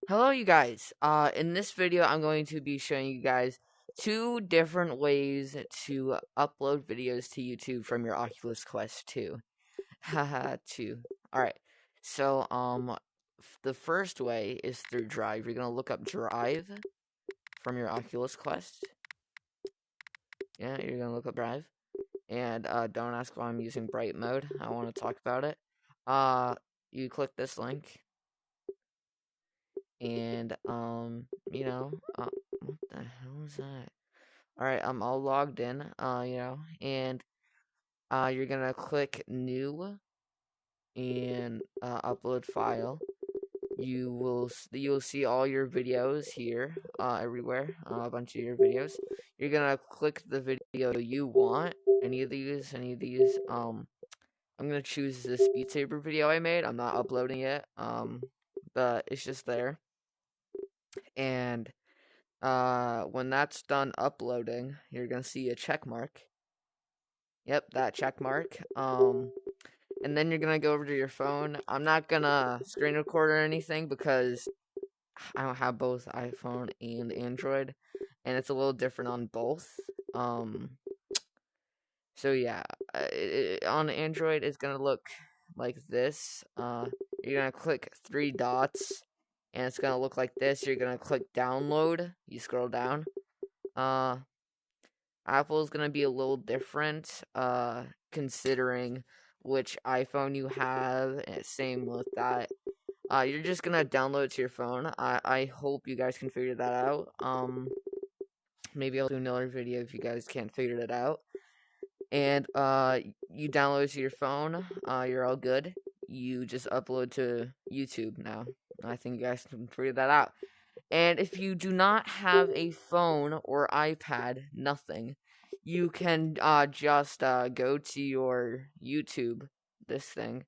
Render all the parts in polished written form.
Hello, you guys. In this video, I'm going to be showing you guys two different ways to upload videos to YouTube from your Oculus Quest 2. Haha, 2. Alright, so, the first way is through Drive. You're gonna look up Drive from your Oculus Quest. Yeah, you're gonna look up Drive. And, don't ask why I'm using bright mode. I want to talk about it. You click this link. And, what the hell is that? Alright, I'm all logged in, and, you're gonna click new and, upload file. You'll see all your videos here, everywhere, a bunch of your videos. You're gonna click the video you want, any of these, I'm gonna choose this Beat Saber video I made. I'm not uploading it, but it's just there. And when that's done uploading, you're gonna see a check mark. Yep, that check mark. And then you're gonna go over to your phone. I'm not gonna screen record or anything because I don't have both iPhone and Android, and it's a little different on both. So yeah, on Android it's gonna look like this. You're gonna click three dots, and it's gonna look like this. You're gonna click download. You scroll down. Apple's gonna be a little different, considering which iPhone you have. Same with that. You're just gonna download it to your phone. I hope you guys can figure that out. Maybe I'll do another video if you guys can't figure it out. And, you download it to your phone. You're all good. You just upload to YouTube now. I think you guys can figure that out. And if you do not have a phone or iPad, nothing, you can just go to your YouTube, this thing.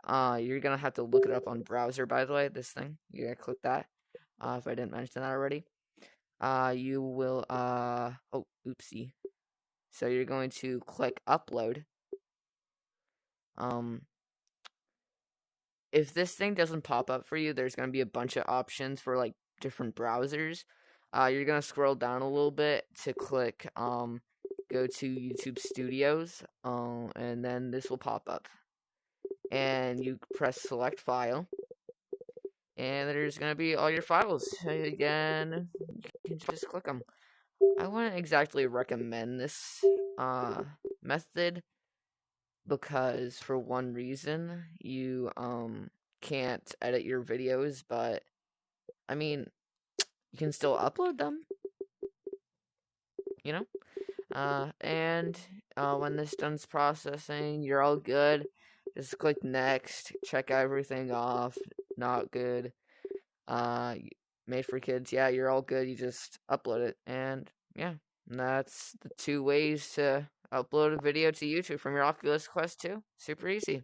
You're gonna have to look it up on browser, by the way, this thing. You gotta click that, if I didn't mention that already. You will, oh, oopsie. So you're going to click upload. If this thing doesn't pop up for you, there's gonna be a bunch of options for, like, different browsers. You're gonna scroll down a little bit to click, go to YouTube Studios, and then this will pop up. And you press select file, and there's gonna be all your files. Again, you can just click them. I wouldn't exactly recommend this, method, because for one reason, you, can't edit your videos, but, I mean, you can still upload them, you know? When this done's processing, you're all good. Just click next, check everything off, not good. Made for kids, yeah, you're all good. You just upload it, and yeah, that's the two ways to upload a video to YouTube from your Oculus Quest 2. Super easy.